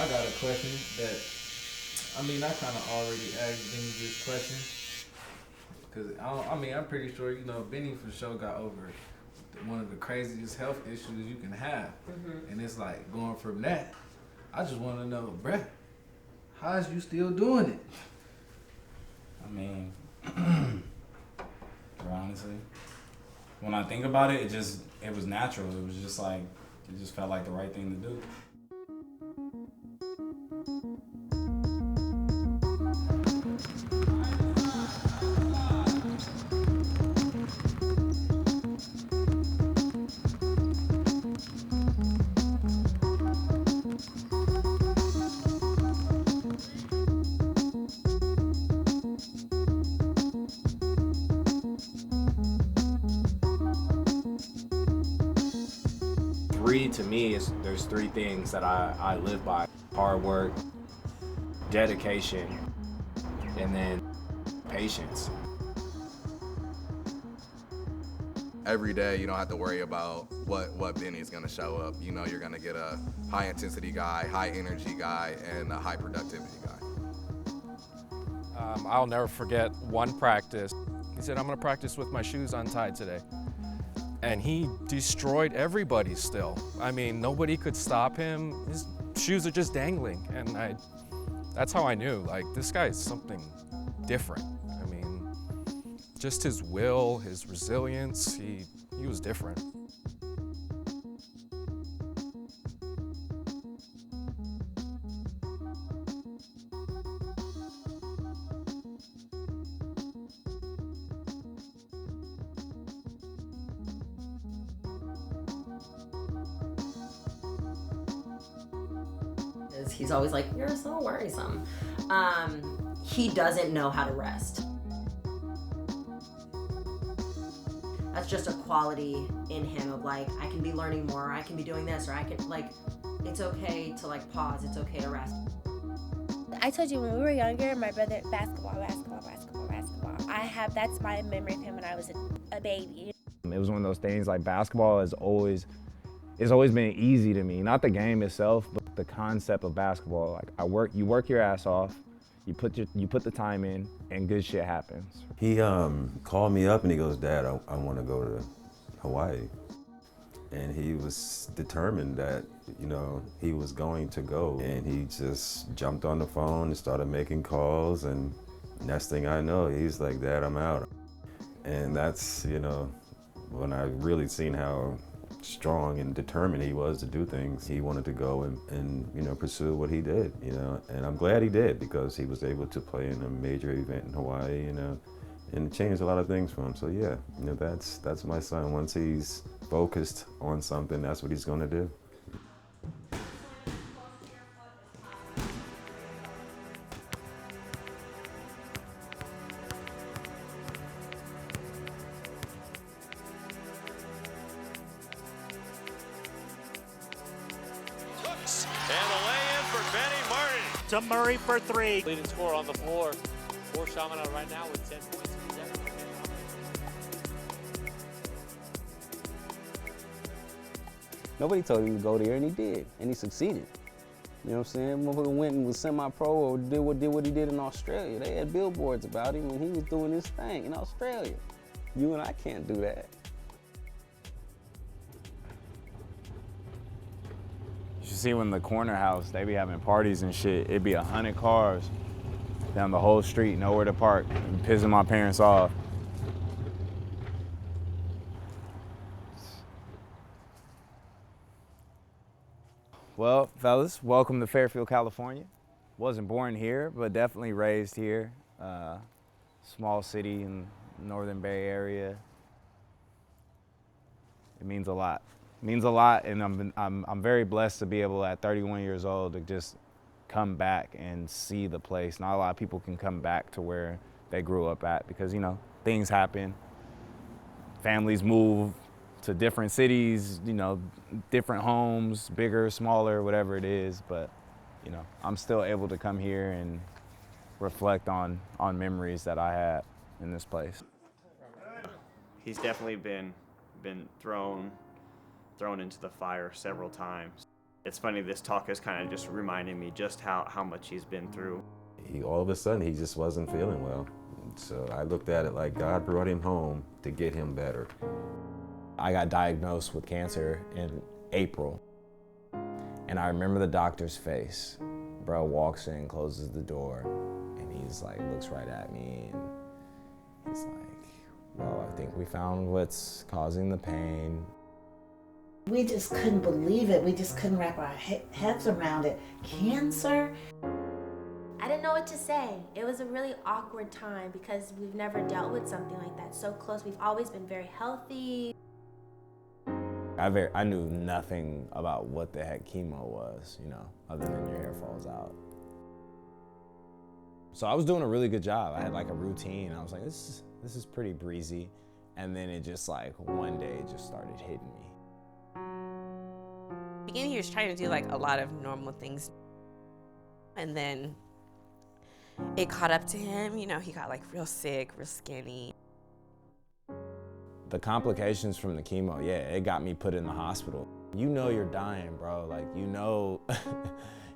I got a question that, I mean, I kind of already asked Benny this question. Because, I'm pretty sure, Benny for sure got over one of the craziest health issues you can have. Mm-hmm. And it's like, going from that, I just want to know, bruh, how's you still doing it? I mean, honestly, when I think about it, it was natural. It was just like, it just felt like the right thing to do. 3 to me there's 3 things that I live by: hard work, dedication, and then patience. Every day you don't have to worry about what Benny's gonna show up. You know you're gonna get a high intensity guy, high energy guy, and a high productivity guy. I'll never forget one practice. He said, "I'm gonna practice with my shoes untied today." And he destroyed everybody still. I mean, nobody could stop him. His shoes are just dangling. And that's how I knew, like, this guy is something different. I mean, just his will, his resilience, he was different. He's always like, "You're so worrisome." He doesn't know how to rest. That's just a quality in him of like, I can be learning more, I can be doing this, or I can, like, it's okay to like pause, it's okay to rest. I told you when we were younger, my brother, basketball. That's my memory of him when I was a baby. It was one of those things, like, basketball it's always been easy to me. Not the game itself, but the concept of basketball. Like, you work your ass off, you put the time in, and good shit happens. He called me up and he goes, "Dad, I want to go to Hawaii." And he was determined that, he was going to go. And he just jumped on the phone and started making calls, and next thing I know, he's like, "Dad, I'm out." And that's, when I really seen how strong and determined he was to do things. He wanted to go and pursue what he did, and I'm glad he did, because he was able to play in a major event in Hawaii, and it changed a lot of things for him. So yeah, that's my son. Once he's focused on something, that's what he's gonna do. And a lay-in for Bennie Murray. To Murray for 3. Leading scorer on the floor for Chaminade right now with 10 points. Nobody told him to go there, and he did, and he succeeded. You know what I'm saying? Motherfucker went and was semi-pro or did what he did in Australia. They had billboards about him when he was doing his thing in Australia. You and I can't do that. You see, when the corner house, they be having parties and shit, it'd be 100 cars down the whole street, nowhere to park, and pissing my parents off. Well, fellas, welcome to Fairfield, California. Wasn't born here, but definitely raised here. Small city in the Northern Bay Area. It means a lot. It means a lot, and I'm very blessed to be able, at 31 years old, to just come back and see the place. Not a lot of people can come back to where they grew up at, because things happen. Families move to different cities, different homes, bigger, smaller, whatever it is. But I'm still able to come here and reflect on memories that I had in this place. He's definitely been thrown into the fire several times. It's funny, this talk is kind of just reminding me just how much he's been through. All of a sudden, he just wasn't feeling well. So I looked at it like God brought him home to get him better. I got diagnosed with cancer in April. And I remember the doctor's face. Bro walks in, closes the door, and he's like, looks right at me, and he's like, well, I think we found what's causing the pain. We just couldn't believe it. We just couldn't wrap our heads around it. Cancer? I didn't know what to say. It was a really awkward time because we've never dealt with something like that so close. We've always been very healthy. I knew nothing about what the heck chemo was, you know, other than your hair falls out. So I was doing a really good job. I had like a routine. I was like, this is pretty breezy. And then it just like one day it just started hitting me. Beginning, he was trying to do like a lot of normal things. And then it caught up to him, you know, he got like real sick, real skinny. The complications from the chemo, yeah, it got me put in the hospital. You know you're dying, bro. Like, you know,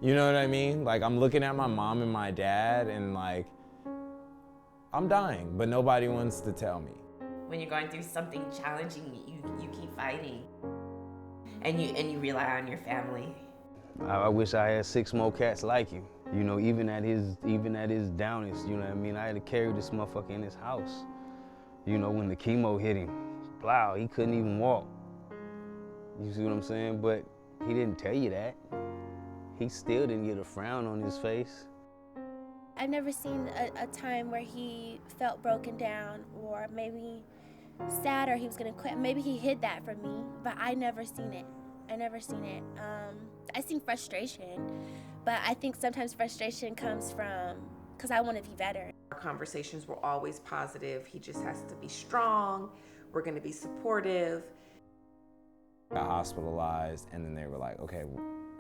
you know what I mean? Like, I'm looking at my mom and my dad and like, I'm dying, but nobody wants to tell me. When you're going through something challenging, you keep fighting. And you rely on your family. I wish I had 6 more cats like you. You know, even at his downest, you know what I mean? I had to carry this motherfucker in his house. You know, when the chemo hit him, wow, he couldn't even walk. You see what I'm saying? But he didn't tell you that. He still didn't get a frown on his face. I've never seen a time where he felt broken down or maybe sad or he was gonna quit. Maybe he hid that from me, but I never seen it. I seen frustration, but I think sometimes frustration comes from, because I want to be better. Our conversations were always positive. He just has to be strong. We're going to be supportive. I got hospitalized, and then they were like, okay,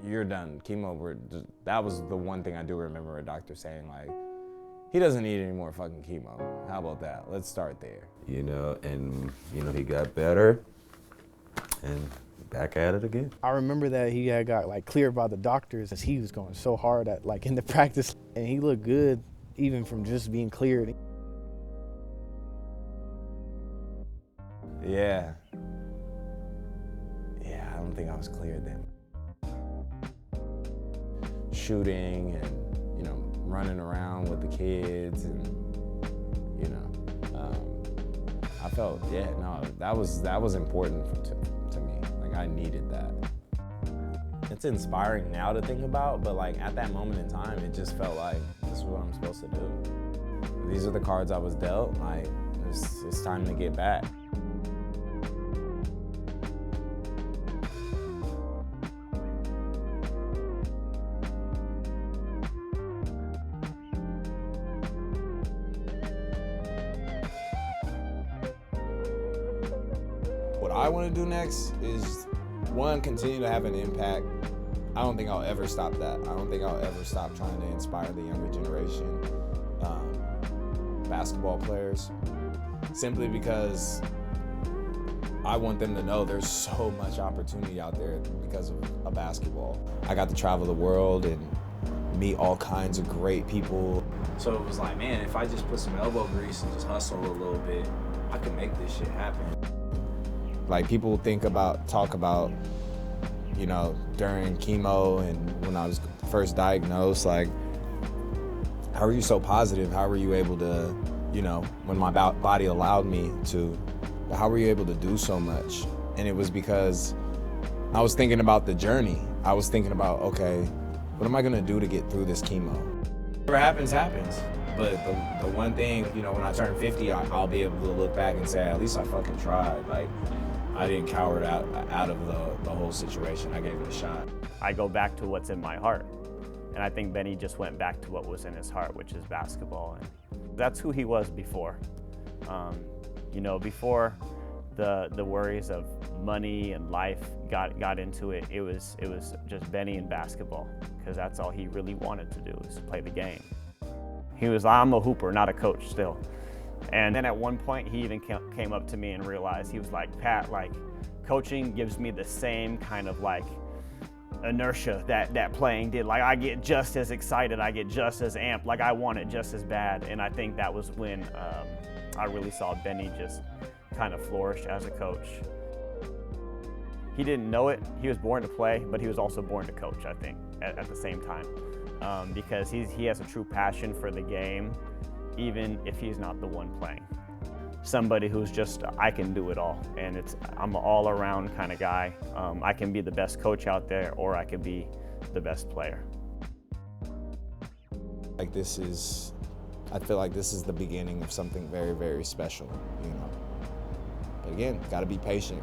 you're done. Chemo, that was the one thing I do remember a doctor saying, like, he doesn't need any more fucking chemo. How about that? Let's start there. You know, and, you know, he got better and back at it again. I remember that he had got like cleared by the doctors as he was going so hard at like in the practice, and he looked good even from just being cleared. Yeah, I don't think I was cleared then. Shooting and, you know, running around with the kids and, you know, I felt, that was important to me. Like, I needed that. It's inspiring now to think about, but like at that moment in time, it just felt like this is what I'm supposed to do. These are the cards I was dealt. Like, it's time to get back. What I want to do next is, one, continue to have an impact. I don't think I'll ever stop that. I don't think I'll ever stop trying to inspire the younger generation, basketball players, simply because I want them to know there's so much opportunity out there because of basketball. I got to travel the world and meet all kinds of great people. So it was like, man, if I just put some elbow grease and just hustle a little bit, I can make this shit happen. Like, people talk about, you know, during chemo and when I was first diagnosed, like, how are you so positive? How were you able to, you know, when my body allowed me to, how were you able to do so much? And it was because I was thinking about the journey. I was thinking about, okay, what am I gonna do to get through this chemo? Whatever happens, happens. But the one thing, you know, when I turn 50, I'll be able to look back and say, at least I fucking tried. Like, I didn't cower out of the whole situation. I gave it a shot. I go back to what's in my heart. And I think Bennie just went back to what was in his heart, which is basketball. And that's who he was before. You know, before the worries of money and life got into it, it was just Bennie and basketball, because that's all he really wanted to do, was play the game. He was, I'm a hooper, not a coach still. And then at one point, he even came up to me and realized, he was like, Pat, like, coaching gives me the same kind of like inertia that playing did. Like, I get just as excited, I get just as amped, like I want it just as bad. And I think that was when I really saw Bennie just kind of flourish as a coach. He didn't know it. He was born to play, but he was also born to coach, I think, at the same time. Because he has a true passion for the game, even if he's not the one playing. Somebody who's just, I can do it all. And I'm an all-around kind of guy. I can be the best coach out there, or I can be the best player. Like, I feel like this is the beginning of something very, very special, you know. But again, gotta be patient.